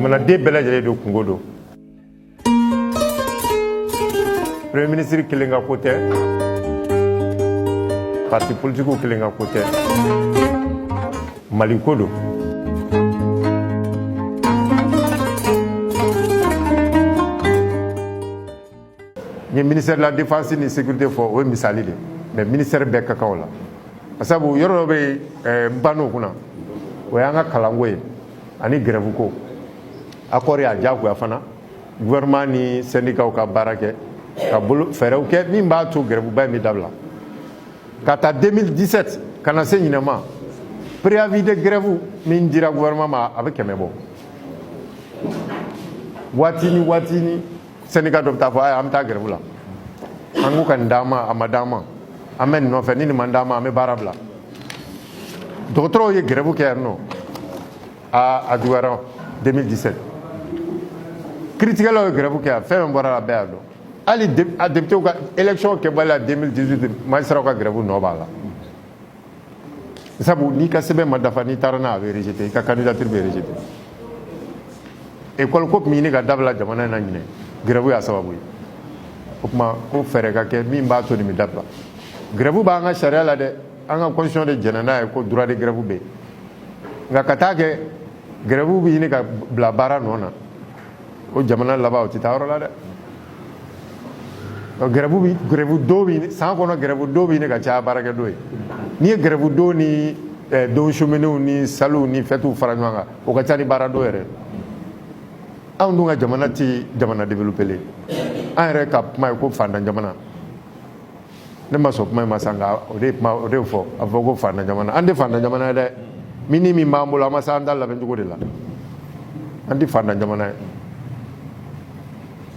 jamanaden bɛɛ lajɛlen de kungo don. Premier ministre kelen ka ko tɛ, parti politique kelen ka ko tɛ, Mali ko don. Ni ministère de la défense ni sécurité fɔ o ye misali de, mais ministère bɛɛ ka kan o la. Sabu yɔrɔ dɔ bɛ bano kunna, o y'an ka kalanko ye ani grève ko. Accord y'a diyagoya fana, gouvernement ni syndicat ka baara kɛ, ka bolo fɛɛrɛw kɛ min b'a to grève ba in bɛ dabila. Ka taa 2017 ka na se ɲinɛma, préavis de grève min dira gouvernement ma a bɛ 100 bɔ. Waati ni syndicat dɔ bɛ taa fɔ an bɛ taa grève la. An ko ka nin d'an ma, a ma d'an ma. An bɛ nin nɔfɛ ni nin man d'an ma an bɛ baara bila. Dɔgɔtɔrɔw ye grève kɛ yan nɔ a juguyara 2017. Critiqueur ye grève kɛ yan, fɛn min bɔra la bɛɛ y'a dɔn. Hali a député ka élection kɛbali la 2018 magistrat ka grève nɔ b'a la. Sabu n'i ka sɛbɛn ma dafa n'i taara n'a a bɛ rejeté, i ka candidature bɛ rejeté. École ko tun bɛ ɲini ka dabila jamana in na ɲinɛ, grève y'a sababu ye. O tuma ko fɛɛrɛ ka kɛ min b'a to nin bɛ dabila. Grève b'an ka sariya la dɛ, an ka constitution de jɛnna n'a ye ko droit de grève bɛ yen. Nka ka taa kɛ grève bɛ ɲini ka bila baara nɔ na, o jamana laban o tɛ taa yɔrɔ la dɛ. Grève don bɛ san kɔnɔ grève don bɛ ɲini ka caya baarakɛ don ye. N'i ye grève don ni don chômeurs ni saliw ni fêtes fara ɲɔgɔn kan, o ka ca ni baara don yɛrɛ. Anw dun ka jamana tɛ jamana développé. An yɛrɛ ka kuma ye ko fantan jamana. Ne ma sɔn kuma in ma sa nka o de fɔ a fɔ ko fantan jamana. An tɛ fantan jamana ye dɛ. Min b'an bolo an ma se an ta labɛn cogo de la. An tɛ fantan jamana ye.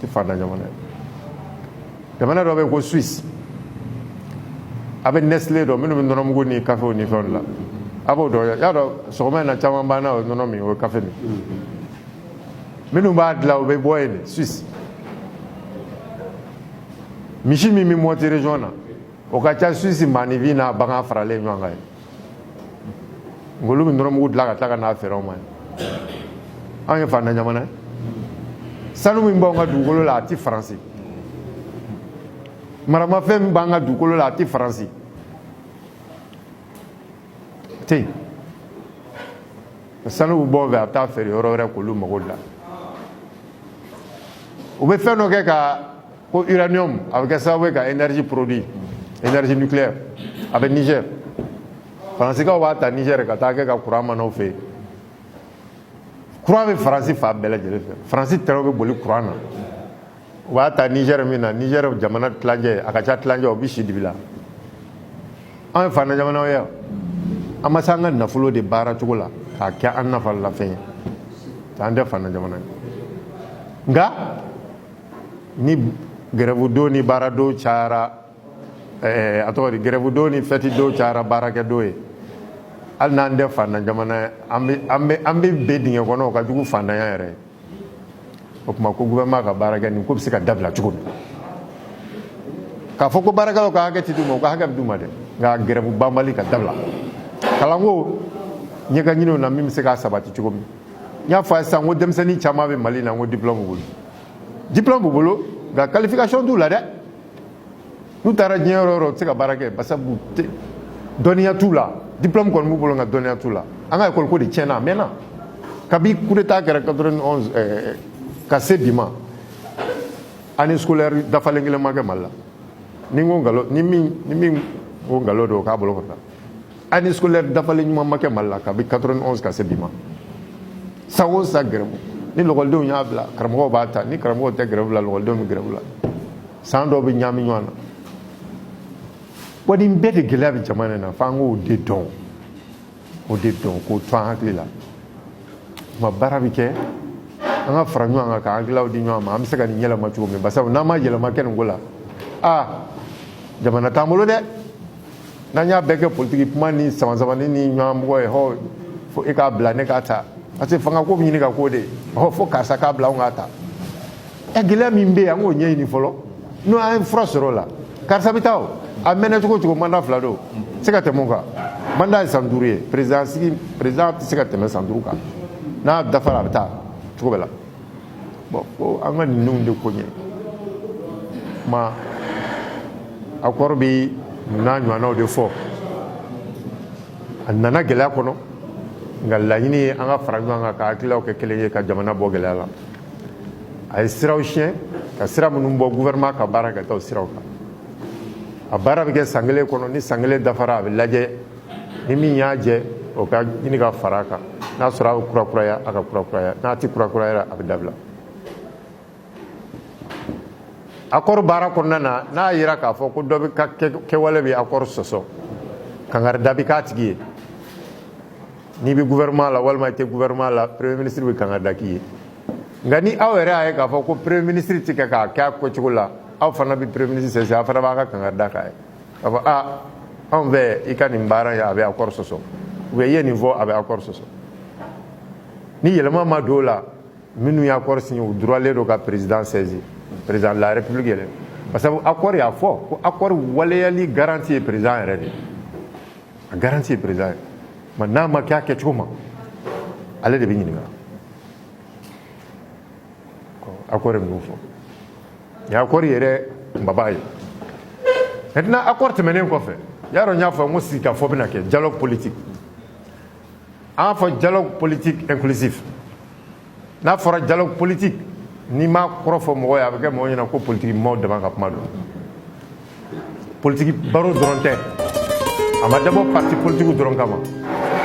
Tɛ fantan jamana ye. Jamana dɔ bɛ yen ko Suisse. A bɛ Nestlé dɔn minnu bɛ nɔnɔmugu ni café ni fɛnw la. A b'o dɔn y'a dɔn sɔgɔma in na caman b'an na o ye nɔnɔ min o ye café min. Minnu b'a dilan o bɛ bɔ yen de Suisse. Misi min bɛ monter région na o ka ca Suisse maanifin n'a bagan faralen ɲɔgɔn kan ye. Ngolo bɛ nɔnɔmugu dilan ka tila ka n'a feere anw ma ye. Anw ye fantan jamana ye. Sanu min b'anw ka dugukolo la a tɛ Faransi. Maramafɛn min b'an ka dugukolo la a tɛ Faransi. Ten. Sanu bɛ bɔ o fɛ a bɛ taa feere yɔrɔ wɛrɛ k'olu mago dilan. U bɛ fɛn dɔ kɛ ka ko uranium a bɛ kɛ sababu ye ka énergie produit, énergie nucléaire a bɛ Niger. Faransikaw b'a ta Niger ka taa kɛ ka courant manaw fɛ yen. Courant bɛ Faransi fan bɛɛ lajɛlen fɛ. Faransi terrain bɛ boli courant na. U b'a ta Niger min na, Niger jamana tilancɛ a ka ca tilancɛ o bɛ si dibi la. Anw ye fantan jamanaw ye. An ma se an ka nafolo de baara cogo la k'a kɛ an nafala fɛn ye. An tɛ fantan jamana ye. Nka ni grève don ni baara don cayara a tɔgɔ di grève don ni fête don cayara baarakɛ don ye. Hali n'an tɛ fantan jamana ye an bɛ ben dingɛ kɔnɔ o ka jugu fantanya yɛrɛ ye. O tuma ko gouvernement ka baara kɛ nin ko bɛ se ka dabila cogo min. K'a fɔ ko baarakɛlaw ka hakɛ tɛ d'u ma u ka hakɛ bɛ d'u ma dɛ nka grève banbali ka dabila. Kalanko ɲɛka ɲiniw na min bɛ se k'a sabati cogo min. N y'a fɔ a ye sisan ko denmisɛnnin caman bɛ Mali la n ko diplôme b'u bolo. Diplôme b'u bolo nka qualification t'u la dɛ. N'u taara diɲɛ yɔrɔ o yɔrɔ u tɛ se ka baara kɛ parce que dɔnniya t'u la. Diplôme kɔni b'u bolo nka dɔnniya t'u la. An ka école ko de tiɲɛna a mɛnna. Kabi coup d'état kɛra 91 ka se bi ma année scolaire dafalen kelen ma kɛ Mali la. Ni n ko nkalon ni min ko nkalon don o k'a bolo kɔrɔta. Année scolaire dafalen ɲuman ma kɛ Mali la kabi 91 ka se bi ma. San o san grève. Ni lɔgɔlidenw y'a bila karamɔgɔw b'a ta ni karamɔgɔw tɛ grève la lɔgɔlidenw bɛ grève la. San dɔw bɛ ɲagami ɲɔgɔn na. Wa nin bɛɛ de gɛlɛya bɛ jamana in na f'an k'o de dɔn. O de dɔn k'o to an hakili la. Tuma baara bɛ kɛ an ka fara ɲɔgɔn kan ka hakililaw di ɲɔgɔn ma an bɛ se ka nin yɛlɛma cogo min basa n'an ma yɛlɛma kɛ nin ko la jamana t'an bolo dɛ. N'an y'a bɛɛ kɛ politique kuma ni sama-samani ni ɲɔgɔnmɔgɔ ye hɔ fo e k'a bila ne k'a ta parce que fanga ko bɛ ɲini ka k'o de ye fo karisa k'a bila anw k'a ta. Gɛlɛya min bɛ yen an k'o ɲɛɲini fɔlɔ n'o an ye fura sɔrɔ o la karisa bɛ taa o a mɛnna cogo o cogo mandat 2 don se ka tɛmɛ o kan mandat ye san 5 ye président tɛ se ka tɛmɛ san 5 kan n'a dafara a bɛ taa cogo bɛɛ la bon ko an ka ninnu de ko ɲɛ ma accord bɛ n'a ɲɔgɔnnaw de fɔ a nana gɛlɛya kɔnɔ nka laɲini ye an ka fara ɲɔgɔn kan ka hakililaw kɛ kelen ye ka jamana bɔ gɛlɛya la a ye siraw siɲɛ ka sira minnu bɔ gouvernement ka baara kɛ taa o siraw kan a baara bɛ kɛ san kelen kɔnɔ ni san kelen dafara a bɛ lajɛ ni min y'a jɛ o ka ɲini ka fara a kan n'a sɔrɔ a bɛ kurakuraya a ka kurakuraya n'a tɛ kurakuraya a bɛ dabila accord baara kɔnɔna na n'a yira k'a fɔ ko dɔ bɛ ka kɛwale bɛ accord sɔsɔ kangarida bɛ k'a tigi ye n'i bɛ gouvernement la walima i tɛ gouvernement la premier ministre bɛ kangarida k'i ye nka ni aw yɛrɛ y'a ye k'a fɔ ko premier ministre tɛ kɛ k'a kɛ a kɛcogo la aw fana bɛ premier ministre sɛgɛsɛgɛ aw fana b'a ka kangarida k'a ye k'a fɔ anw fɛ i ka nin baara ye a bɛ accord sɔsɔ ou bien i ye nin fɔ a bɛ accord sɔsɔ ni yɛlɛma ma don o la minnu ye accord signé u droitlen don ka président saisir président de la république yɛrɛ parce que accord y'a fɔ ko accord waleyali garantie ye président yɛrɛ de a garantie ye président ye mais n'a ma kɛ a kɛcogo ma ale de bɛ ɲininka accord ye minnu fɔ nin accord yɛrɛ kunbaba ye maintenant accord tɛmɛnen kɔfɛ y'a dɔn n y'a fɔ n ko sigikafɔ bɛna kɛ dialogue politique an y'a fɔ dialogue politique inclusif n'a fɔra dialogue politique n'i m'a kɔrɔ fɔ mɔgɔ ye a bɛ kɛ mɔgɔ ɲɛna ko politique maaw dama ka kuma don politique baro dɔrɔn tɛ a ma dabɔ parti politique dɔrɔn kama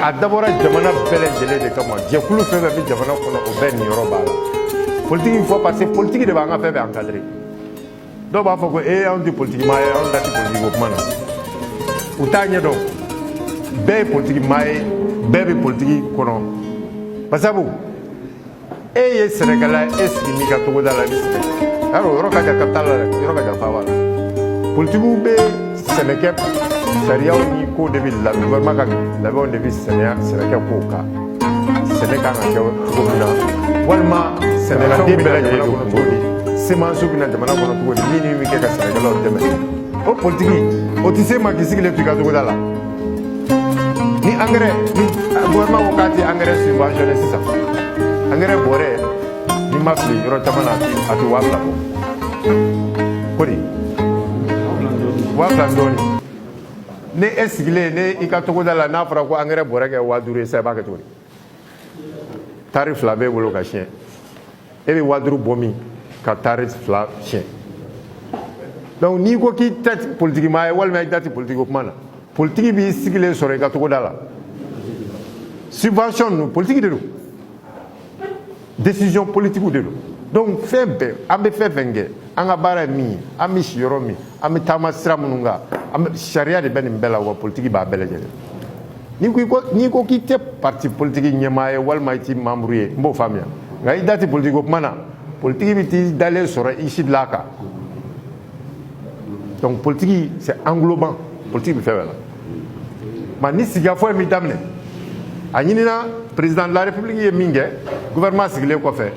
a dabɔra jamana bɛɛ lajɛlen de kama jɛkulu fɛn fɛn bɛ jamana kɔnɔ o bɛɛ ninyɔrɔ b'a la politique in fɔ parce que politique de b'an ka fɛn bɛɛ encadré dɔw b'a fɔ ko anw tɛ politique maa ye anw da tɛ politique ko kuma na u t'a ɲɛ dɔn bɛɛ ye politique maa ye bɛɛ bɛ politique kɔnɔ basabu e ye sɛnɛkɛla e sigi n'i ka togoda la ni sɛnɛ yarɔ yɔrɔ ka jan capital la dɛ yɔrɔ ka jan faaba la politikiw bɛ sɛnɛkɛ sariyaw ni ko de bɛ gouvernement ka labɛnw de bɛ sɛnɛkɛ kow kan sɛnɛ kan ka kɛ cogo min na walima sɛnɛladen bɛɛ lajɛlen kɔnɔ cogo di semence bɛ na jamana kɔnɔ cogo di min bɛ kɛ ka sɛnɛkɛlaw dɛmɛ o politiki o tɛ se ma k'i sigilen to i ka togoda la ni engrais ni gouvernement ko k'a tɛ engrais subventionné sisan engrais bɔrɛ n'i ma fili yɔrɔ caman na a tɛ 2000 bɔ ko di 2000 dɔɔnin ne e sigilen ne i ka togoda la n'a fɔra ko engrais bɔrɛ kɛ 5000 ye sisan i b'a kɛ cogo di tari 2 b'e bolo ka siɲɛ e bɛ 5000 bɔ min ka tari 2 siɲɛ donc n'i ko k'i ta tɛ politiki maa ye walima i ta tɛ politiki ko kuma na politiki b'i sigilen sɔrɔ i ka togoda la subvention ninnu politiki de don décision politique de don donc fɛn bɛɛ an bɛ fɛn fɛn kɛ an ka baara ye min ye an bɛ si yɔrɔ min an bɛ taama sira minnu kan sariya de bɛ nin bɛɛ la wa politiki b'a bɛɛ lajɛlen n'i ko k'i tɛ parti politique ɲɛmaa ye walima i tɛ membre ye n b'o faamuya nka i da tɛ politiki ko kuma na politiki bɛ t'i dalen sɔrɔ i si dilan a kan donc politique c'est englobant politique bɛ fɛn bɛɛ la mais ni sigikafɔ ye min daminɛ a ɲinina président de la république ye min kɛ gouvernement sigilen kɔfɛ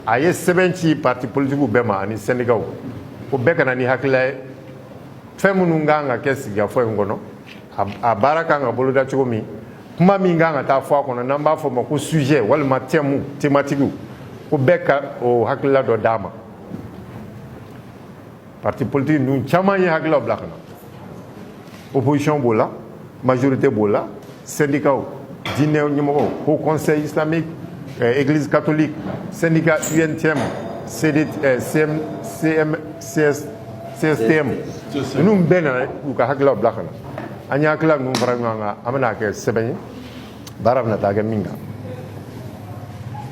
a ye sɛbɛn ci parti politikiw bɛɛ ma ani syndicat ko bɛɛ kana ni hakilila ye fɛn minnu kan ka kɛ sigikafɔ in kɔnɔ a baara kan ka boloda cogo min kuma min kan ka taa fɔ a kɔnɔ n'an b'a fɔ o ma ko sujet walima thème thématique ko bɛɛ ka o hakilila dɔ d'a ma parti politique ninnu caman ye hakililaw bila ka na opposition b'o la majorité b'o la syndicat diinɛ ɲɛmɔgɔw haut conseil islamique église catholique syndicat UNTM CSTM ninnu bɛɛ nana u ka hakililaw bila ka na an ye hakilila ninnu fara ɲɔgɔn kan an bɛna kɛ sɛbɛn ye baara bɛna taa kɛ min kan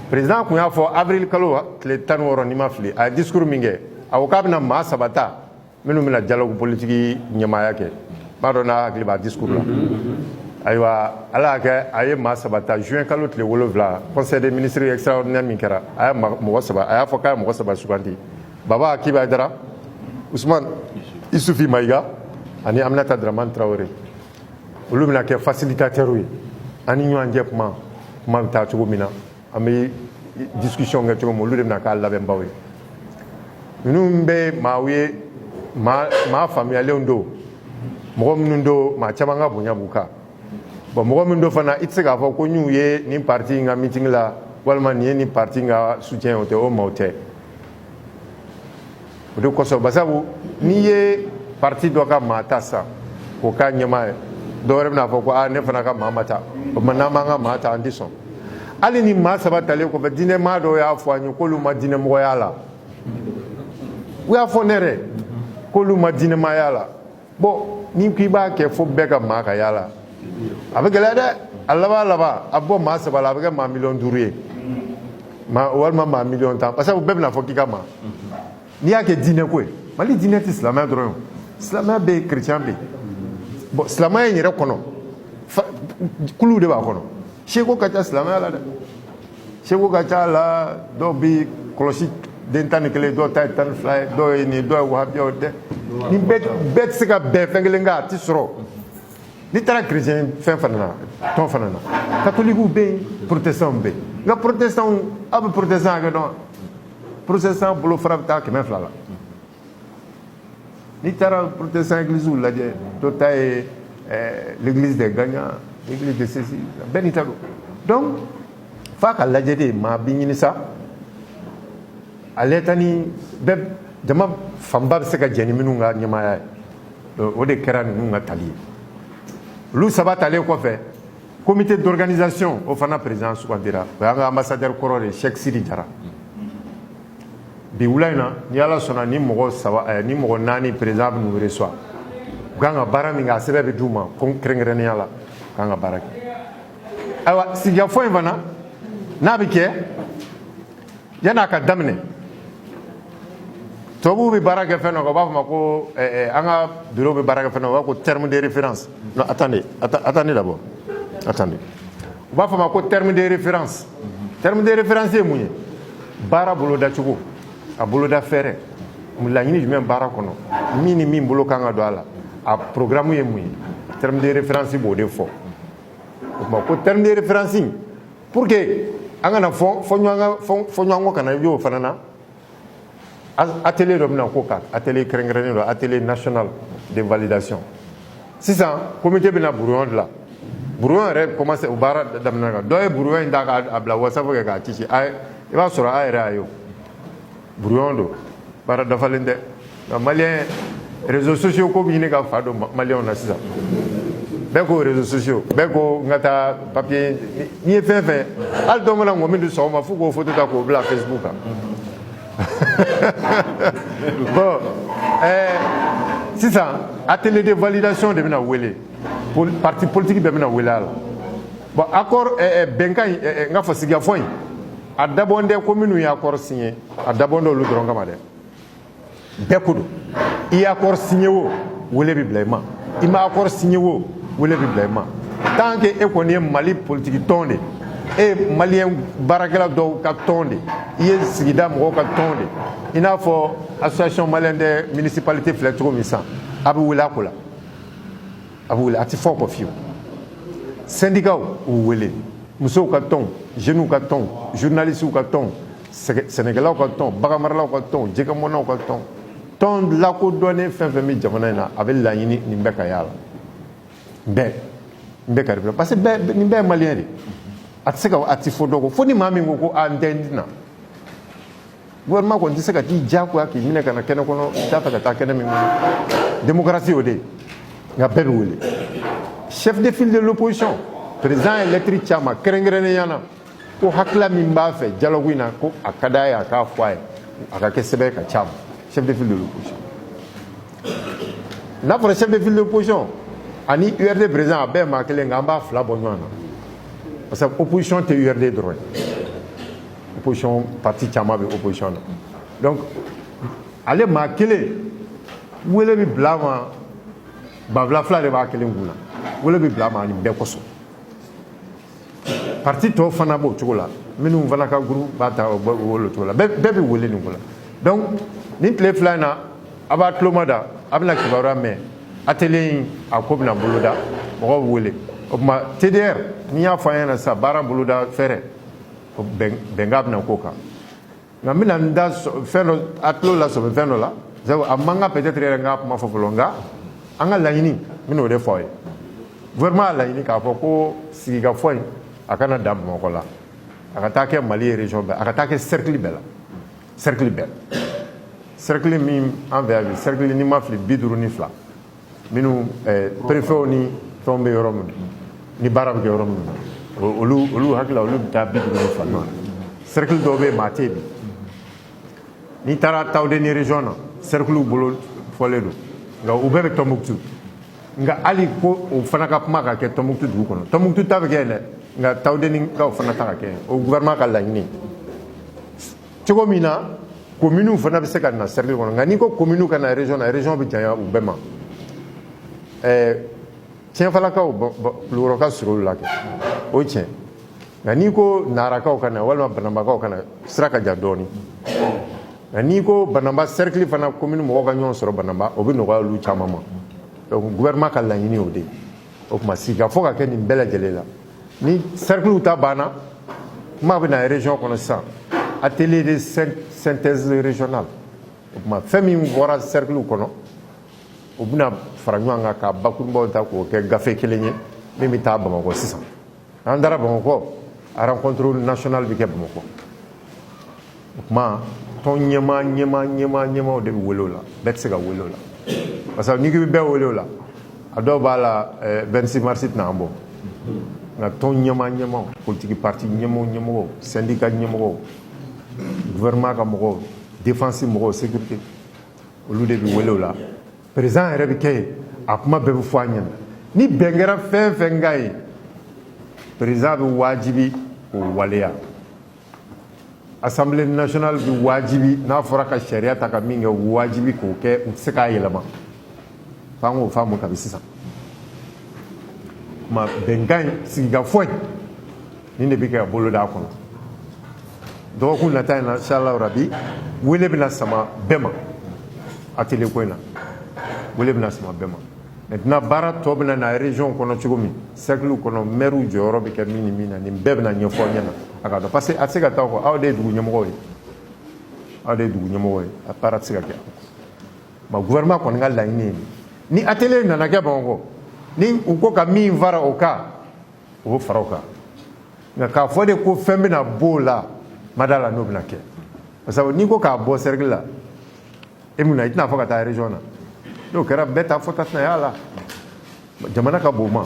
président kun y'a fɔ avril kalo tile 16 n'i ma fili a ye discours min kɛ a ko k'a bɛna maa 3 ta minnu bɛna dialogue politique ɲɛmaaya kɛ b'a dɔn n'a hakili b'a discours la ayiwa ala y'a kɛ a ye maa 3 ta juin kalo tile 7 conseil des ministres extraordinaire min kɛra a ye mɔgɔ 3 a y'a fɔ k'a ye mɔgɔ 3 suganti baba akiba haidara usman isufi mayiga ani aminata dramane tarawele olu bɛna kɛ facilitateur ye an ni ɲɔgɔn cɛ kuma bɛ taa cogo min na an bɛ discussion kɛ cogo min olu de bɛna k'a labɛnbaw ye ninnu bɛ maaw ye maa faamuyalenw don mɔgɔ minnu don maa caman ka bonya b'u kan bon mɔgɔ min don fana i tɛ se k'a fɔ ko n y'u ye nin parti in ka meeting la walima nin ye nin parti ka soutien o tɛ o maaw tɛ o de kosɔn basabu n'i ye parti dɔ ka maa ta sisan k'o k'a ɲɛmaa ye dɔ wɛrɛ bɛna fɔ ko ne fana ka maa ma ta o tuma n'an b'an ka maa ta an tɛ sɔn hali ni maa saba talen kɔfɛ diinɛmaa dɔw y'a fɔ an ye k'olu ma diinɛmɔgɔya la u y'a fɔ ne yɛrɛ k'olu ma diinɛmaya la bon n'i k'i b'a kɛ fo bɛɛ ka maa ka y'a la a bɛ gɛlɛya dɛ a laban a bɛ bɔ maa saba la a bɛ kɛ maa 500,000 ye walima maa 1,000,000 tan parce que u bɛɛ bɛna fɔ k'i ka maa n'i y'a kɛ diinɛ ko ye Mali diinɛ tɛ silamɛya dɔrɔn ye silamɛya bɛ yen chrétien bɛ yen bon silamɛya in yɛrɛ kɔnɔ kuluw de b'a kɔnɔ seko ka ca silamɛya la dɛ seko ka ca a la dɔw bɛ kɔlɔsi den 11 dɔw ta ye 12 ye dɔw ye nin dɔw ye wahabiyaw dɛ ni bɛɛ tɛ se ka bɛn fɛn kelen kan a tɛ sɔrɔ n'i taara chrétien fɛn fana na tɔn fana na catholiques bɛ yen protestants bɛ yen nka protestants aw bɛ protestant hakɛ dɔn protestant bolofara bɛ taa 200 la n'i taara protestant église lajɛ dɔ ta ye l'église des gagnants l'église de ceci bɛɛ n'i ta don donc f'a ka lajɛ de maa bɛ ɲini sa ale ta ni bɛɛ jama fanba bɛ se ka jɛn ni minnu ka ɲɛmaaya ye o de kɛra ninnu ka tali ye olu saba talen kɔfɛ comité d'organisation o fana président sugandira o y'an ka ambassadeur kɔrɔ de Cheikh Sidi Jara bi wula in na ni ala sɔnna ni mɔgɔ 4 président bɛ n'u reçoit u kan ka baara min kɛ a sɛbɛn bɛ d'u ma kɛrɛnkɛrɛnnenya la u kan ka baara kɛ ayiwa sigikafɔ in fana n'a bɛ kɛ yan'a ka daminɛ tubabuw bɛ baara kɛ fɛn dɔ kan u b'a fɔ ma ko an ka bureau bɛ baara kɛ fɛn dɔ u b'a fɔ ko terme de référence non attendez d'abord attendez u b'a fɔ ma ko terme de référence terme de référence ye mun ye baara bolodacogo a boloda fɛɛrɛ laɲini jumɛn baara kɔnɔ min ni min bolo kan ka don a la a programme ye mun ye terme de référence b'o de fɔ o tuma ko terme de référence pour que an kana fɔ ɲɔgɔn kana y'o fana na atelier dɔ bɛna k'o kan atelier kɛrɛnkɛrɛnnen dɔ atelier national de validation sisan comité bɛna brouillon dilan brouillon yɛrɛ commencé o baara daminɛ kan dɔ ye brouillon in ta k'a bila whatsapp kɛ k'a ci i b'a sɔrɔ a yɛrɛ a ye o brouillon don baara dafalen tɛ nka maliyɛn réseaux sociaux ko bɛ ɲini ka fa don maliyɛnw na sisan bɛɛ ko réseaux sociaux bɛɛ ko n ka taa papier n'i ye fɛn fɛn hali dɔw mana ŋɔmi di sɔgɔma f'u k'o photo ta k'o bila Facebook kan bon sisan atelier de validation de bɛna wele parti politique bɛɛ bɛna wele a la bon accord bɛnkan in n ka fɔ sigikafɔ in a dabɔn tɛ ko minnu ye accord signé a dabɔn tɛ olu dɔrɔn kama dɛ bɛɛ ko don i ye accord signé o wele bɛ bila i ma i ma accord signé o wele bɛ bila i ma tant que e kɔni ye Mali politique tɔn de e maliyɛn baarakɛla dɔw ka tɔn de i ye sigida mɔgɔw ka tɔn de i n'a fɔ association malienne de municipalité filɛ cogo min sisan a bɛ wele a ko la a bɛ wele a tɛ fɔ o kɔ fiyewu syndicat u wele musow ka tɔn jeunes ka tɔn journalistes ka tɔn sɛnɛkɛlaw ka tɔn baganmaralaw ka tɔn jɛgɛmɔnaw ka tɔn tɔn lakodɔnnen fɛn fɛn bɛ jamana in na a bɛ laɲini nin bɛɛ ka y'a la n bɛɛ ka référé parce que nin bɛɛ ye maliyɛn de a tɛ se ka a tɛ fɔ dɔ kɔ fo ni maa min ko n tɛ n tɛna gouvernement kɔni tɛ se ka t'i diyagoya k'i minɛ ka na kɛnɛ kɔnɔ i t'a fɛ ka taa kɛnɛ min kɔnɔ démocratie o de ye nka bɛɛ bɛ wele chef de file de l'opposition président ye lettre ci a ma kɛrɛnkɛrɛnnenya na ko hakilila min b'a fɛ dialogue in na ko a ka d'a ye a k'a fɔ a ye a ka kɛ sɛbɛn ka ca ma chef de file de l'opposition n'a fɔra chef de file de l'opposition ani URD président a bɛɛ maa kelen nka an b'a fila bɔ ɲɔgɔn na parce que opposition tɛ URD dɔrɔn ye opposition parti caman bɛ opposition na donc ale maa kelen wele bɛ bila a ma banfula fila de b'a kelen kun na wele bɛ bila a ma nin bɛɛ kosɔn parti tɔw fana b'o cogo la minnu fana ka groupe b'a ta o wele o cogo la bɛɛ bɛ wele nin ko la donc nin tile fila in na a b'a tulo ma da a bɛna kibaruya mɛn atelier in a ko bɛna boloda mɔgɔw bɛ wele o tuma TDR n'i y'a fɔ an ɲɛna sisan baara boloda fɛɛrɛ bɛnkan bɛna k'o kan nka n bɛna n da fɛn dɔ a tulo lasɔmi fɛn dɔ la sabu a man kan peut-être yɛrɛ n ka kuma fɔ fɔlɔ nka an ka laɲini n bɛna o de fɔ aw ye gouvernement y'a laɲini k'a fɔ ko sigikafɔ in a kana dan Bamakɔ la a ka taa kɛ Mali région bɛɛ a ka taa kɛ cercle bɛɛ la cercle bɛɛ cercle min an fɛ yan bi cercle ni ma fili 52 minnu préfet ni fɛnw bɛ yɔrɔ min ni baara bɛ kɛ yɔrɔ min olu hakili la olu bɛ taa 52 ma cercle dɔw bɛ yen maa tɛ yen bi n'i taara Tawudeni région na cercle bolo fɔlen don nka u bɛɛ bɛ Tombouctou nka hali ko o fana ka kuma ka kɛ Tombouctou dugu kɔnɔ Tombouctou ta bɛ kɛ yen dɛ nka Tawudeni kaw fana ta ka kɛ yen o gouvernement ka laɲini cogo min na commune fana bɛ se ka na cercle kɔnɔ nka n'i ko commune ka na région na région bɛ janya u bɛɛ ma tiɲɛfalakaw Kulukɔrɔ ka surun olu la kɛ o ye tiɲɛ nka n'i ko Narakaw ka na walima Banambakaw ka na sira ka jan dɔɔnin nka n'i ko Banamba cercle fana commune mɔgɔw ka ɲɔgɔn sɔrɔ Banamba o bɛ nɔgɔya olu caman ma donc gouvernement ka laɲini o de ye o tuma sigikafɔ ka kɛ nin bɛɛ lajɛlen la ni cercle ta banna kuma bɛ na région kɔnɔ sisan atelier de synthèse régionale o tuma fɛn min bɔra cercle kɔnɔ o bɛna fara ɲɔgɔn kan ka bakurunbaw ta k'o kɛ gafe kelen ye min bɛ taa Bamakɔ sisan n'an taara Bamakɔ rencontre nationale bɛ kɛ Bamakɔ o tuma tɔn ɲɛmaa de bɛ wele o la bɛɛ tɛ se ka wele o la parce que n'i ko i bɛ bɛɛ wele o la a dɔw b'a la 26 mars tɛna an bɔ nka tɔn ɲɛmaa politique parti ɲɛmɔgɔw syndicat ɲɛmɔgɔw gouvernement ka mɔgɔw défense mɔgɔw sécurité olu de bɛ wele o la président yɛrɛ bɛ kɛ yen a kuma bɛɛ bɛ fɔ a ɲɛna ni bɛn kɛra fɛn fɛn ka ye président bɛ wajibi k'o waleya assemblée nationale bɛ wajibi n'a fɔra ka sariya ta ka min kɛ wajibi k'o kɛ u tɛ se k'a yɛlɛma f'an k'o faamu kabi sisan ma bɛnkan in sigikafɔ in nin de bɛ kɛ ka bolo d'a kɔnɔ dɔgɔkun nata in na inshallah rabi wele bɛna sama bɛɛ ma atelier ko in na wele bɛna sama bɛɛ ma maintenant baara tɔ bɛna na région kɔnɔ cogo min cercle kɔnɔ maire jɔyɔrɔ bɛ kɛ min ni min na nin bɛɛ bɛna ɲɛfɔ ɲɛna a ka dɔn parce que a tɛ se ka taa fɔ aw de ye dugu ɲɛmɔgɔw ye aw de ye dugu ɲɛmɔgɔw ye a baara tɛ se ka kɛ ma gouvernement kɔni ka laɲini ye ni atelier nana kɛ Bamakɔ ni u ko ka min fara o kan o bɛ fara o kan nka k'a fɔ de ko fɛn bɛna bɔ o la ma d'a la n'o bɛna kɛ parce que n'i ko k'a bɔ cercle la e mun na i tɛna fɔ ka taa région na n'o kɛra bɛɛ ta fɔta tɛna y'a la jamana ka bon ma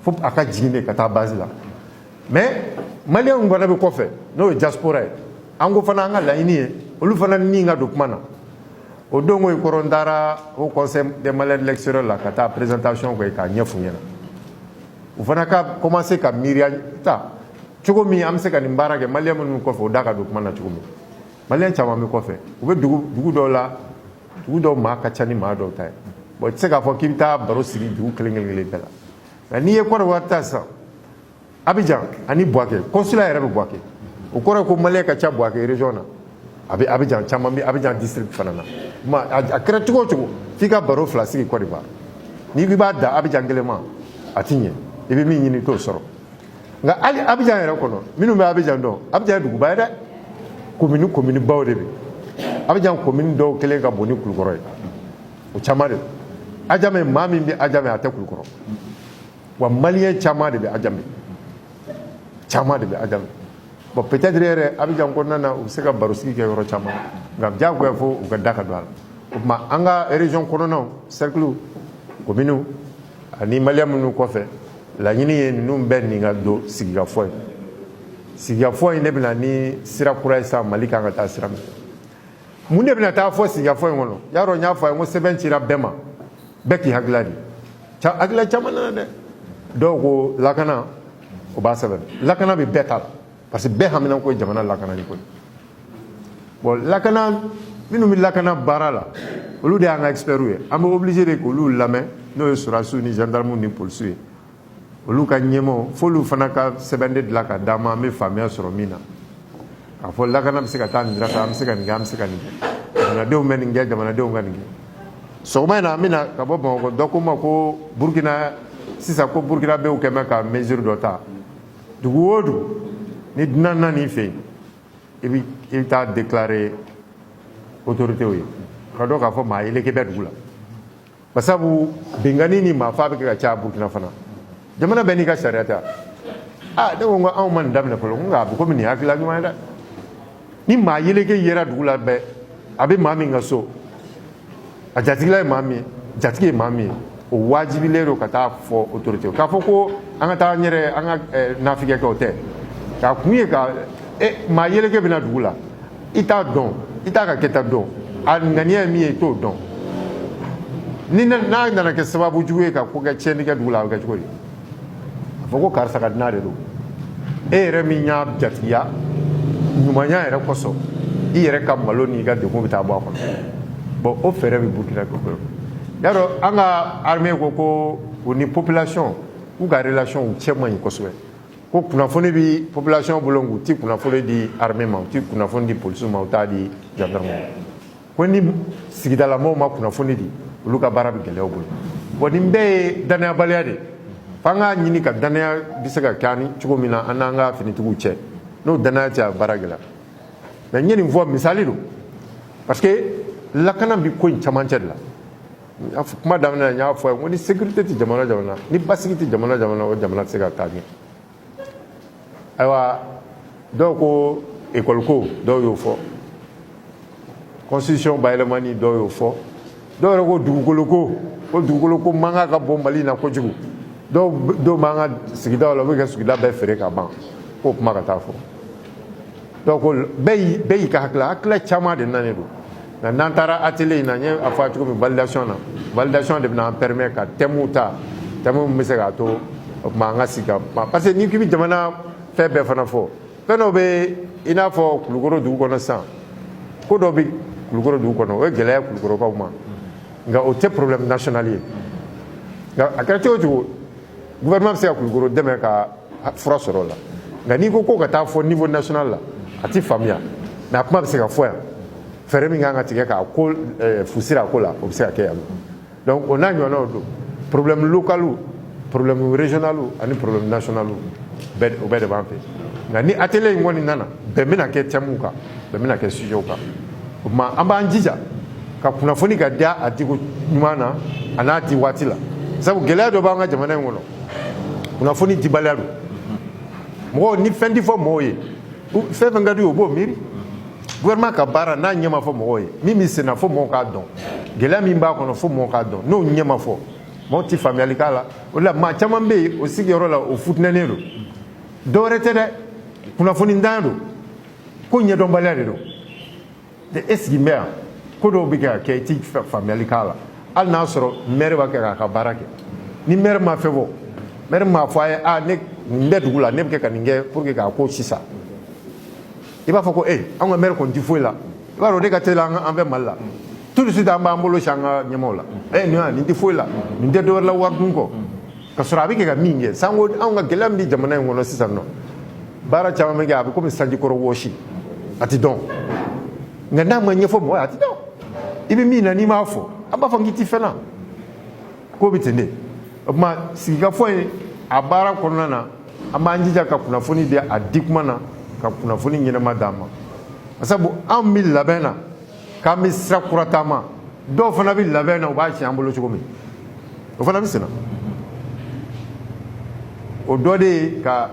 fo a ka jigin de ka taa base la mais maliyɛnw fana bɛ kɔfɛ n'o ye diaspora ye an ko fana an ka laɲini ye olu fana ni ka don kuma na o don ko kɔrɔ n taara au conseil des maladies de l'extérieur la ka taa présentation kɛ k'a ɲɛf'u ɲɛna u fana ka commencer ka miiriya ta cogo min an bɛ se ka nin baara kɛ maliyɛn minnu kɔfɛ o da ka don kuma na cogo min maliyɛn caman bɛ kɔfɛ u bɛ dugu dɔw la dugu dɔw maa ka ca ni maa dɔw ta ye bon i tɛ se k'a fɔ k'i bɛ taa baro sigi dugu kelen bɛɛ la nka n'i ye Côte-d'Ivoire ta sisan Abidjan ani Buaké consulat yɛrɛ bɛ Buaké o kɔrɔ ye ko maliyɛn ka ca Buaké région na a bɛ Abidjan caman bɛ Abidjan district fana na a kɛra cogo o cogo f'i ka baro fila sigi Côte d'Ivoire n'i ko i b'a da Abidjan kelen ma a tɛ ɲɛ i bɛ min ɲini i t'o sɔrɔ nka hali Abidjan yɛrɛ kɔnɔ minnu bɛ Abidjan dɔn Abidjan ye duguba ye dɛ commune baw de bɛ Abidjan commune dɔw kelen ka bon ni Kulukɔrɔ ye o caman de Adjamé maa min bɛ Adjamé a tɛ Kulukɔrɔ wa maliyɛn caman de bɛ Adjamé bon peut-être yɛrɛ Abidjan kɔnɔna na u bɛ se ka baro sigi kɛ yɔrɔ caman nka diyagoya fo u ka da ka don a la o tuma an ka région kɔnɔnaw cercle commune ani maliyɛn minnu kɔfɛ laɲini ye ninnu bɛɛ nin ka don sigikafɔ ye sigikafɔ in de bɛna ni sira kura ye sisan Mali kan ka taa sira min mun de bɛna taa fɔ sigikafɔ in kɔnɔ y'a dɔn n y'a fɔ a ye n ko sɛbɛn cira bɛɛ ma bɛɛ k'i hakilila di hakilila caman nana dɛ dɔw ko lakana o b'a sɛbɛn lakana bɛ bɛɛ ta la parce que bɛɛ hamina ko ye jamana lakana ni ko bon lakana minnu bɛ lakana baara la olu de y'an ka experts ye an bɛ obligé de k'olu lamɛn n'o ye sɔrɔdasiw ni gendarmes ni policiers ye olu ka ɲɛmɔgɔ f'olu fana ka sɛbɛn de dilan ka d'an ma an bɛ faamuya sɔrɔ min na k'a fɔ lakana bɛ se ka taa nin sira fɛ an bɛ se ka nin kɛ an bɛ se ka nin kɛ jamanadenw bɛ nin kɛ jamanadenw ka nin kɛ sɔgɔma in na an bɛ na ka bɔ Bamakɔ dɔ ko n ma ko Burukina sisan ko Burukinabew kɛ mɛ ka mesure dɔ ta dugu o dugu ni dunan n'i fɛ yen i bɛ taa déclarer autorités ye ka dɔn k'a fɔ maa yeleke bɛ dugu la basabu bengani ni maafa bɛ kɛ ka caya Burukina fana jamana bɛɛ n'i ka sariya ta ne ko anw ma nin daminɛ fɔlɔ nka a bɛ komi nin hakilila ɲuman ye dɛ ni maa yeleke yera dugu la bɛɛ a bɛ maa min ka so a jatigila ye maa min ye jatigi ye maa min ye o waajibilen don ka taa fɔ autorité k'a fɔ ko an ka taa an yɛrɛ an ka nafigɛ kɛ o tɛ k'a kun ye ka maa yeleke bɛna dugu la i t'a dɔn i t'a ka kɛta dɔn a ŋaniya ye min ye i t'o dɔn ni n'a nana kɛ sababu jugu ye ka ko kɛ tiɲɛni kɛ dugu la a bɛ kɛ cogo di a fɔ ko karisa ka dunan de don e yɛrɛ min y'a jatigiya ɲumanya yɛrɛ kosɔn i yɛrɛ ka malo n'i ka degun bɛ taa bɔ a kɔnɔ bon o fɛɛrɛ bɛ Burkina kɔnɔ y'a dɔn an ka armée ko o ni population k'u ka relation cɛ man ɲi kosɛbɛ ko kunnafoni bi population bolo k'u ti kunnafoni di armée ma u ti kunnafoni di polisiw ma u t'a di gendarme ma ko ni sigidala mɔgɔw ma kunnafoni di olu ka baara bɛ gɛlɛya u bolo bon nin bɛɛ ye danayabaliya de f'an k'a ɲini ka danaya bɛ se ka kɛ ani cogo min na an n'an ka finitigiw cɛ n'o danaya tɛ a baara gɛlɛya mais n ye nin fɔ misali don parce que lakana bi ko in camancɛ de la kuma daminɛ na n y'a fɔ ko ni sécurité tɛ jamana jamana ni basigi tɛ jamana jamana o jamana tɛ se ka taa ɲɛ ayiwa dɔw ko école ko dɔw y'o fɔ constitution bayɛlɛmani dɔw y'o fɔ dɔw yɛrɛ ko dugukolo ko mankan ka bɔ Mali in na kojugu dɔw b'an ka sigidaw la u bɛ kɛ sigida bɛɛ feere ka ban k'o kuma ka taa fɔ dɔw ko bɛɛ y'i ka hakilila caman de nalen don nka n'an taara atelier in na n ye a fɔ cogo min validation de bɛna an permettre ka thème ta thème min bɛ se k'a to o tuma an ka sigi ka kuma parce que n'i k'i bɛ jamana fɛn bɛɛ fana fɔ fɛn dɔw bɛ i n'a fɔ Kulukoro dugu kɔnɔ sisan ko dɔ bɛ Kulukoro dugu kɔnɔ o ye gɛlɛya Kulukorokaw ma nka o tɛ problème national ye nka a kɛra cogo o cogo gouvernement bɛ se ka Kulukoro dɛmɛ ka fura sɔrɔ o la nka n'i ko ka taa fɔ niveau national la a ti faamuya mais a kuma bɛ se ka fɔ yan fɛɛrɛ min kan ka tigɛ k'a ko fusira a ko la o bɛ se ka kɛ yan donc o n'a ɲɔgɔnnaw don problème local problème régional ani problème national o bɛɛ de b'an fɛ nka ni atelier in kɔni nana bɛn bɛna kɛ thème kan bɛn bɛna kɛ sujet kan o tuma an b'an jija ka kunnafoni ka di a diko ɲuman na a n'a di waati la sabu gɛlɛya dɔ b'an ka jamana in kɔnɔ kunnafoni dibaliya don mɔgɔw ni fɛn ti fɔ mɔgɔw ye fɛn fɛn ka di u b'o miiri gouvernement ka baara n'a ɲɛ ma fɔ mɔgɔw ye min bɛ senna fo mɔgɔw k'a dɔn gɛlɛya min b'a kɔnɔ fo mɔgɔw k'a dɔn n'o ɲɛ ma fɔ mɔgɔw ti faamuyali k'a la o de la maa caman bɛ yen o sigiyɔrɔ la o futinɛnen don dɔwɛrɛ tɛ dɛ kunnafoni ntanya don ko ɲɛdɔnbaliya de don e sigi n bɛ yan ko dɔw bɛ kɛ ka kɛ i ti faamuyali k'a la hali n'a sɔrɔ maire b'a kɛ k'a ka baara kɛ ni maire ma fɛn fɔ maire m'a fɔ a ye ne nin bɛ dugu la ne bɛ kɛ ka nin kɛ pour que k'a ko sisan i b'a fɔ ko anw ka maire kɔni tɛ foyi la i b'a dɔn ne ka teli an bɛ Mali la tout de suite an b'an bolo si an ka ɲɛmaaw la nin tɛ foyi la nin tɛ dɔwɛrɛ la wari dun kɔ ka sɔrɔ a bɛ kɛ ka min kɛ sanko anw ka gɛlɛya min bɛ jamana in kɔnɔ sisan nɔ baara caman bɛ kɛ a bɛ komi sanjikɔrɔ wɔsi a tɛ dɔn nka n'a ma ɲɛfɔ mɔgɔ ye a tɛ dɔn i bɛ min na n'i m'a fɔ an b'a fɔ k'i tɛ fɛn na k'o bɛ ten de o tuma sigikafɔ in a baara kɔnɔna na an b'an jija ka kunnafoni di a di kuma na ka kunnafoni ɲɛnama d'a ma sabu anw bɛ labɛn na k'an bɛ sira kura taama dɔw fana bɛ labɛn na u b'a tiɲɛ an bolo cogo min o fana bɛ senna o dɔ de ye ka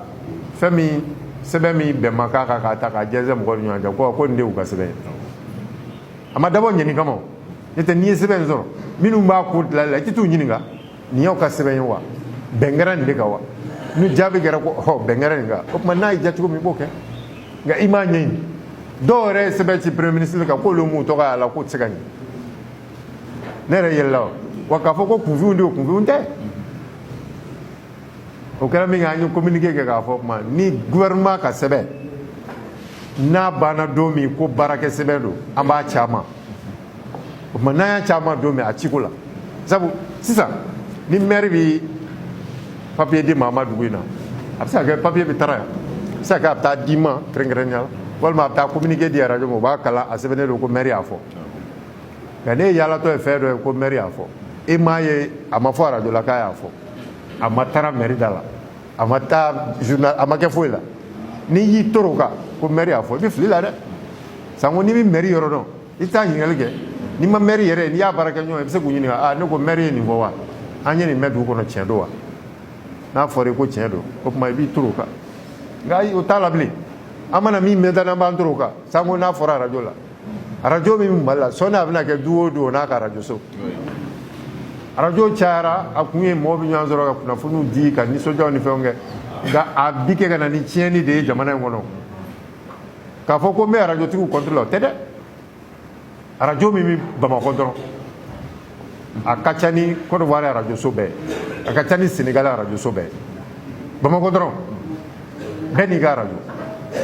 fɛn min sɛbɛn min bɛn ma k'a kan k'a ta k'a jɛnsɛn mɔgɔw ni ɲɔgɔn cɛ ko nin de y'u ka sɛbɛn ye a ma dabɔ ɲɛni kama o n'o tɛ n'i ye sɛbɛn in sɔrɔ minnu b'a ko dilanli la i tɛ t'u ɲininka nin y'aw ka sɛbɛn ye wa bɛn kɛra nin de kan wa ni jaabi kɛra ko bɛn kɛra nin kan o tuma n'a y'i diya cogo min i b'o kɛ nka i m'a ɲɛɲini dɔw yɛrɛ ye sɛbɛn ci premier ministre kan k'olu m'u tɔgɔ y'a la k'o tɛ se ka ɲɛ ne yɛrɛ yɛlɛla wa k'a fɔ ko kunfinw de don kunfinw tɛ o kɛra min kɛ an ye communiqué kɛ k'a fɔ kuma ni gouvernement ka sɛbɛn n'a banna don min ko baarakɛ sɛbɛn don an b'a ci a ma o tuma n'an y'a ci a ma don min a ciko la sabu sisan ni maire bɛ papier di maa ma dugu in na a bɛ se ka kɛ papier bɛ taara yan a bɛ se ka kɛ a bɛ taa d'i ma kɛrɛnkɛrɛnnenya la walima a bɛ taa communiqué di radio ma u b'a kalan a sɛbɛnnen don ko maire y'a fɔ nka ne ye yaalatɔ ye fɛn dɔ ye ko maire y'a fɔ e m'a ye a ma fɔ radio la k'a y'a fɔ a ma taara maire da la a ma taa journal a ma kɛ foyi la n'i y'i toro kan ko maire y'a fɔ i bɛ fili la dɛ sanko n'i bɛ maire yɔrɔ dɔn i t'a ɲininkali kɛ n'i ma maire yɛrɛ n'i y'a baara kɛ ɲɔgɔn ye i bɛ se k'u ɲininka ne ko maire ye nin fɔ wa an ye nin mɛn dugu kɔnɔ tiɲɛ don wa n'a fɔra i ko tiɲɛ don o tuma i b'i toro kan nka o t'a la bilen an mana min mɛn n'an b'an tor'o kan sanko n'a fɔra arajo la arajo min bɛ Mali la sɔnni a bɛna kɛ du o du o n'a ka arajo so arajo cayara a kun ye mɔgɔw bɛ ɲɔgɔn sɔrɔ ka kunnafoniw di ka nisɔndiyaw ni fɛnw kɛ nka a bi kɛ ka na ni tiɲɛni de ye jamana in kɔnɔ k'a fɔ ko n bɛ arajotigiw contre la o tɛ dɛ arajo min bɛ Bamakɔ dɔrɔn a ka ca ni Côte d'Ivoire arajo so bɛɛ a ka ca ni Sénégal arajo so bɛɛ Bamakɔ dɔrɔn bɛɛ n'i ka arajo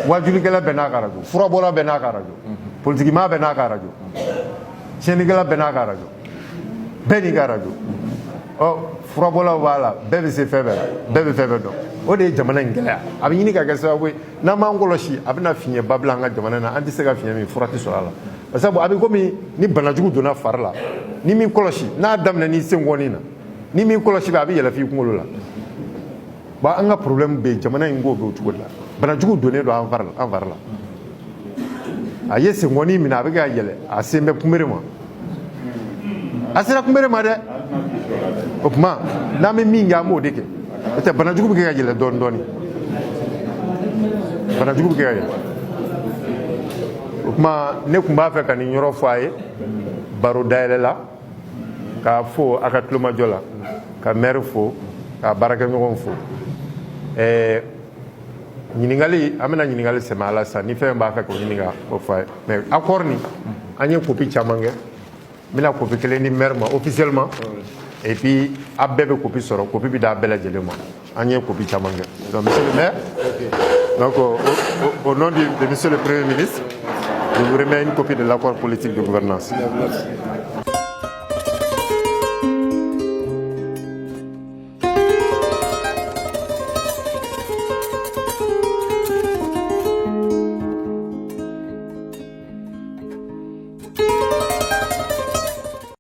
wajulikɛla bɛɛ n'a ka arajo furabɔla bɛɛ n'a ka arajo politikima bɛɛ n'a ka arajo tiɲɛnikɛla bɛɛ n'a ka arajo bɛɛ n'i ka arajo ɔ furabɔlaw b'a la bɛɛ bɛ se fɛn bɛɛ la bɛɛ bɛ fɛn bɛɛ dɔn o de ye jamana in gɛlɛya a bɛ ɲini ka kɛ sababu ye n'an m'an kɔlɔsi a bɛna fiɲɛba bila an ka jamana in na an tɛ se ka fiɲɛ min fura tɛ sɔrɔ a la parce que a bɛ komi ni banajugu donna fari la ni min kɔlɔsi n'a daminɛ ni senkɔnin na ni min kɔlɔsi bɛ a bɛ yɛlɛ f'i kunkolo la bon an ka problème bɛ jamana in ko bɛ o cogo de la banajugu donnen don an fari la a ye senkɔnin minɛ a bɛ ka yɛlɛ a sen bɛ kunbere ma a sera kunbere ma dɛ o tuma n'an bɛ min kɛ an b'o de kɛ o tɛ banajugu bɛ kɛ ka yɛlɛ dɔɔnin dɔɔnin banajugu bɛ kɛ ka yɛlɛ o tuma ne tun b'a fɛ ka nin yɔrɔ fɔ a ye baro dayɛlɛ la k'a fo a ka tulomajɔ la ka maire fo ka baarakɛɲɔgɔn fo ɲininkali an bɛna ɲininkali sɛmɛ a la sisan ni fɛn b'a fɛ k'o ɲininka o fɔ a ye mais accord nin an ye copie caman kɛ n bɛna copie kelen di maire ma officiellement et puis a bɛɛ bɛ copie sɔrɔ copie bɛ d'a bɛɛ lajɛlen ma an ye copie caman kɛ donc monsieur le maire donc au nom de monsieur le premier ministre je vous remets une copie de l'accord politique de gouvernance.